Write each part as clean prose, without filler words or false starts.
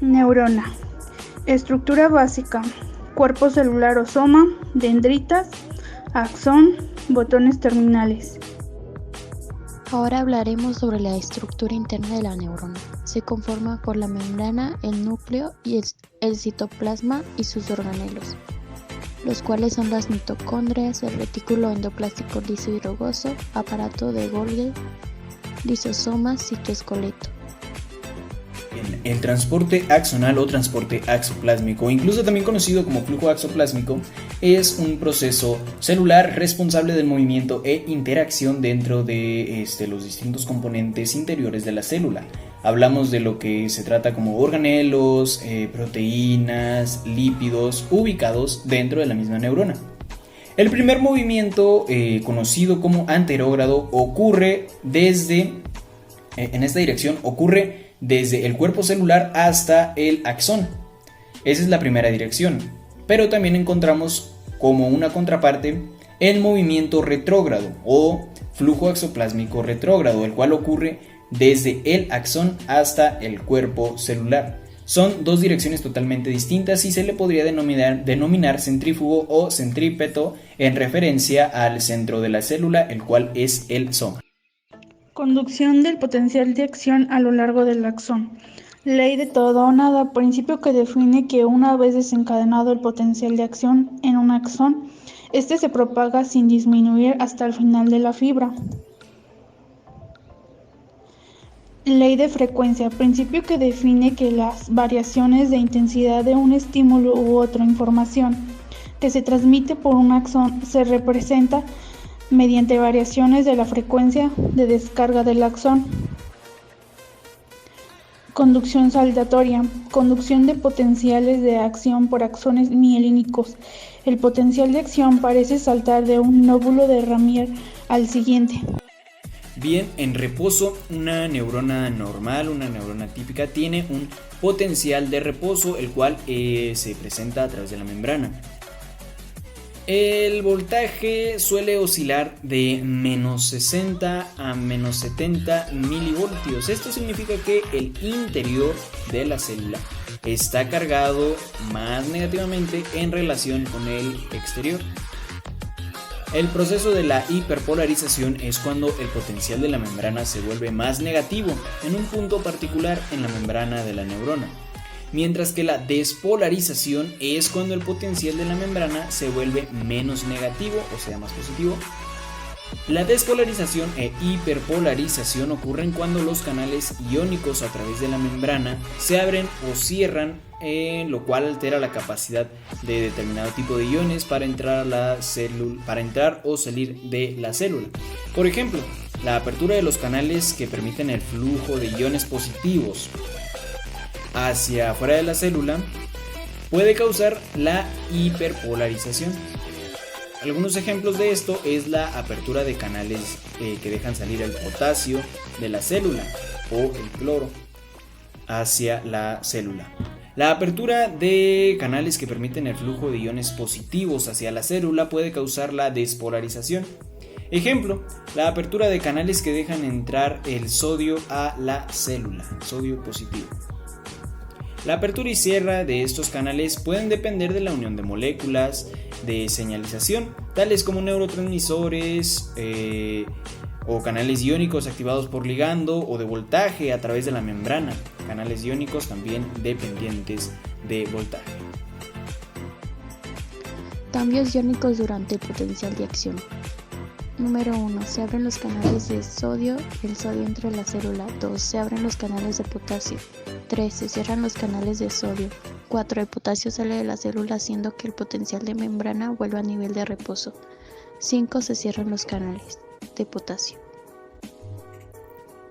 Neurona. Estructura básica: cuerpo celular o soma, dendritas, axón, botones terminales. Ahora hablaremos sobre la estructura interna de la neurona. Se conforma por la membrana, el núcleo y el citoplasma y sus organelos, los cuales son las mitocondrias, el retículo endoplástico liso y rugoso, aparato de Golgi, lisosomas, citoesqueleto. El transporte axonal o transporte axoplásmico, incluso también conocido como flujo axoplásmico, es un proceso celular responsable del movimiento e interacción dentro de los distintos componentes interiores de la célula. Hablamos de lo que se trata como organelos, proteínas, lípidos ubicados dentro de la misma neurona. El primer movimiento, conocido como anterógrado, ocurre en esta dirección ocurre desde el cuerpo celular hasta el axón. Esa es la primera dirección, pero también encontramos como una contraparte el movimiento retrógrado o flujo axoplásmico retrógrado, el cual ocurre desde el axón hasta el cuerpo celular. Son dos direcciones totalmente distintas y se le podría denominar centrífugo o centrípeto en referencia al centro de la célula, el cual es el soma. Conducción del potencial de acción a lo largo del axón. Ley de todo o nada, principio que define que una vez desencadenado el potencial de acción en un axón, este se propaga sin disminuir hasta el final de la fibra. Ley de frecuencia, principio que define que las variaciones de intensidad de un estímulo u otra información que se transmite por un axón se representa mediante variaciones de la frecuencia de descarga del axón. Conducción saltatoria, conducción de potenciales de acción por axones mielínicos. El potencial de acción parece saltar de un nódulo de Ramier al siguiente. Bien, en reposo, una neurona normal, una neurona típica, tiene un potencial de reposo, el cual se presenta a través de la membrana. El voltaje suele oscilar de menos 60 a menos 70 milivoltios. Esto significa que el interior de la célula está cargado más negativamente en relación con el exterior. El proceso de la hiperpolarización es cuando el potencial de la membrana se vuelve más negativo en un punto particular en la membrana de la neurona, mientras que la despolarización es cuando el potencial de la membrana se vuelve menos negativo, o sea, más positivo. La despolarización e hiperpolarización ocurren cuando los canales iónicos a través de la membrana se abren o cierran, lo cual altera la capacidad de determinado tipo de iones para entrar o salir de la célula. Por ejemplo, la apertura de los canales que permiten el flujo de iones positivos hacia afuera de la célula puede causar la hiperpolarización. Algunos ejemplos de esto es la apertura de canales que dejan salir el potasio de la célula o el cloro hacia la célula. La apertura de canales que permiten el flujo de iones positivos hacia la célula puede causar la despolarización. Ejemplo, la apertura de canales que dejan entrar el sodio a la célula, sodio positivo. La apertura y cierre de estos canales pueden depender de la unión de moléculas de señalización, tales como neurotransmisores o canales iónicos activados por ligando, o de voltaje a través de la membrana, canales iónicos también dependientes de voltaje. Cambios iónicos durante el potencial de acción. Número 1. Se abren los canales de sodio y el sodio entra en la célula. 2. Se abren los canales de potasio. 3. Se cierran los canales de sodio. 4. El potasio sale de la célula haciendo que el potencial de membrana vuelva a nivel de reposo. 5. Se cierran los canales de potasio.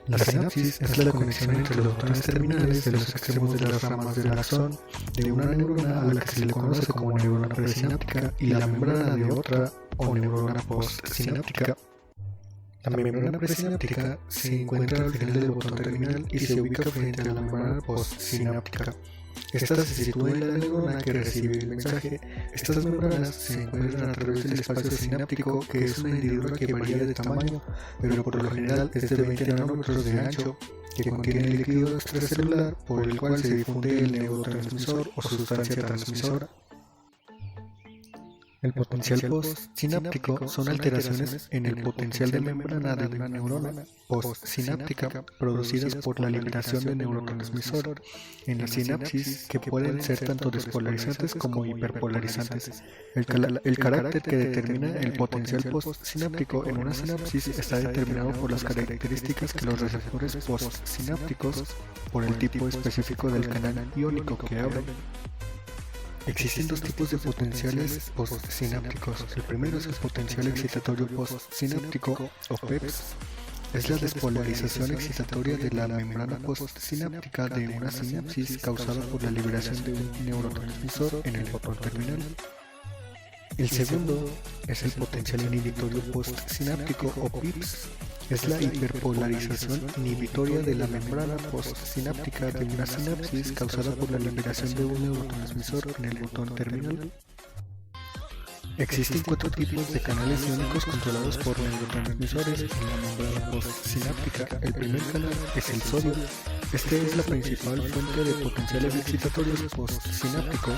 La sinapsis es la conexión entre los botones terminales de los extremos de las ramas del axón de una neurona a la que se le conoce como neurona presináptica y la membrana de otra o neurona postsináptica. La membrana presináptica se encuentra al final del botón terminal y se ubica frente a la membrana postsináptica. Esta se sitúa en la neurona que recibe el mensaje. Estas membranas se encuentran a través del espacio sináptico, que es una hendidura que varía de tamaño, pero por lo general es de 20 nanómetros de ancho, que contiene el líquido extracelular por el cual se difunde el neurotransmisor o sustancia transmisora. El potencial postsináptico son alteraciones en el potencial de membrana de una neurona postsináptica producidas por la liberación de neurotransmisor en la sinapsis, que pueden ser tanto despolarizantes como hiperpolarizantes. El carácter que determina el potencial postsináptico en una sinapsis está determinado por las características que los receptores postsinápticos, por el tipo específico del canal iónico que abren. Existen dos tipos de potenciales postsinápticos. El primero es el potencial excitatorio postsináptico, o PEPS. Es la despolarización excitatoria de la membrana postsináptica de una sinapsis causada por la liberación de un neurotransmisor en el botón terminal. El segundo es el potencial inhibitorio postsináptico, o PIPS. Es la hiperpolarización inhibitoria de la membrana postsináptica de una sinapsis causada por la liberación de un neurotransmisor en el botón terminal. Existen 4 tipos de canales iónicos controlados por neurotransmisores en la membrana postsináptica. El primer canal es el sodio. Este es la principal fuente de potenciales excitatorios postsinápticos.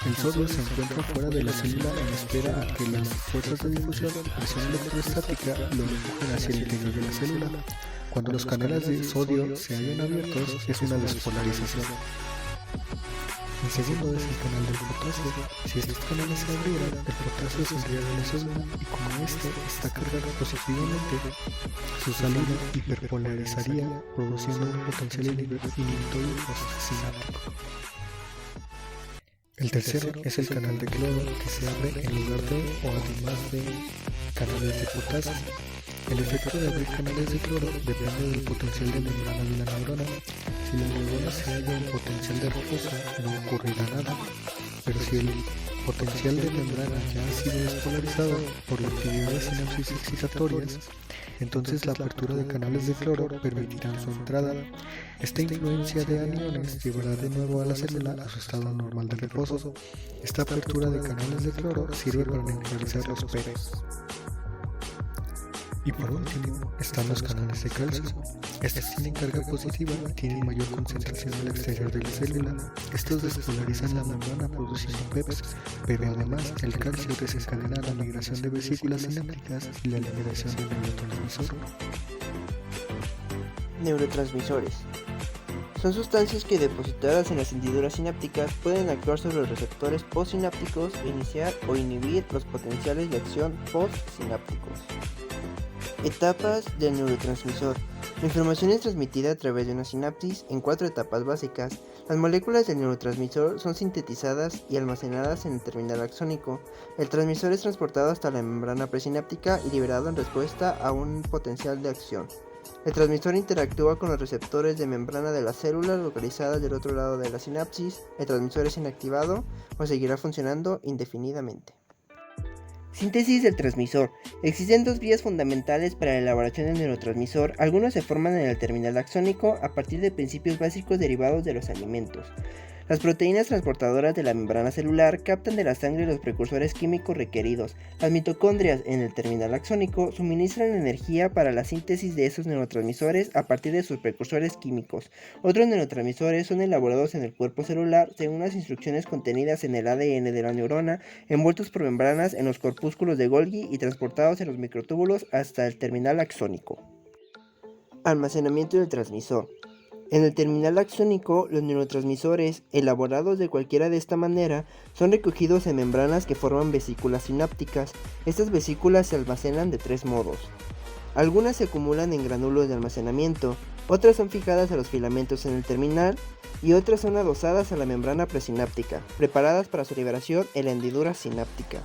El sodio se encuentra fuera de la célula en espera a que las fuerzas de difusión y presión electrostática lo empujen hacia el interior de la célula. Cuando los canales de sodio se hallan abiertos, es una despolarización. El segundo es el canal del potasio. Si estos canales se abrieran, el potasio saldría de la célula y como este está cargado positivamente, su salida hiperpolarizaría, produciendo un potencial inhibitorio postsináptico. El tercero es el canal de cloro, que se abre en lugar de o además de canales de potasio. El efecto de abrir canales de cloro depende del potencial de membrana de la neurona. Si la neurona se halla en potencial de reposo, no ocurrirá nada, pero si el potencial de membrana ya ha sido despolarizado por la actividad de sinapsis excitatorias, entonces la apertura de canales de cloro permitirá su entrada. Esta influencia de aniones llevará de nuevo a la célula a su estado normal de reposo. Esta apertura de canales de cloro sirve para neutralizar los PEPs. Y por último, están los canales de calcio. Estos tienen carga positiva y tienen mayor concentración al exterior de la célula. Estos despolarizan la membrana produciendo PEPs, pero además el calcio desencadena la migración de vesículas sinápticas y la liberación de neurotransmisor. Neurotransmisores son sustancias que, depositadas en las hendiduras sinápticas, pueden actuar sobre los receptores postsinápticos e iniciar o inhibir los potenciales de acción postsinápticos. Etapas del neurotransmisor. La información es transmitida a través de una sinapsis en 4 etapas básicas. Las moléculas del neurotransmisor son sintetizadas y almacenadas en el terminal axónico. El transmisor es transportado hasta la membrana presináptica y liberado en respuesta a un potencial de acción. El transmisor interactúa con los receptores de membrana de las células localizadas del otro lado de la sinapsis. El transmisor es inactivado o seguirá funcionando indefinidamente. Síntesis del transmisor. Existen 2 vías fundamentales para la elaboración del neurotransmisor. Algunos se forman en el terminal axónico a partir de principios básicos derivados de los alimentos. Las proteínas transportadoras de la membrana celular captan de la sangre los precursores químicos requeridos. Las mitocondrias en el terminal axónico suministran energía para la síntesis de esos neurotransmisores a partir de sus precursores químicos. Otros neurotransmisores son elaborados en el cuerpo celular según las instrucciones contenidas en el ADN de la neurona, envueltos por membranas en los corpúsculos de Golgi y transportados en los microtúbulos hasta el terminal axónico. Almacenamiento del transmisor. En el terminal axónico, los neurotransmisores, elaborados de cualquiera de esta manera, son recogidos en membranas que forman vesículas sinápticas. Estas vesículas se almacenan de 3 modos. Algunas se acumulan en gránulos de almacenamiento, otras son fijadas a los filamentos en el terminal y otras son adosadas a la membrana presináptica, preparadas para su liberación en la hendidura sináptica.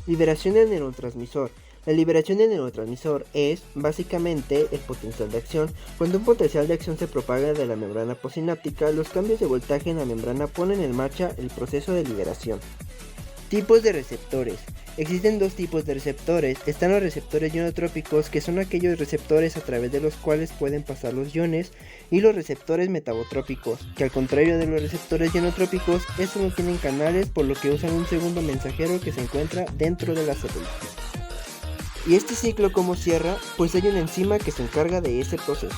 Liberación del neurotransmisor. La liberación del neurotransmisor es, básicamente, el potencial de acción. Cuando un potencial de acción se propaga de la membrana postsináptica, los cambios de voltaje en la membrana ponen en marcha el proceso de liberación. Tipos de receptores. Existen dos tipos de receptores. Están los receptores ionotrópicos, que son aquellos receptores a través de los cuales pueden pasar los iones, y los receptores metabotrópicos, que al contrario de los receptores ionotrópicos, estos no tienen canales, por lo que usan un segundo mensajero que se encuentra dentro de la célula. ¿Y este ciclo cómo cierra? Pues hay una enzima que se encarga de ese proceso.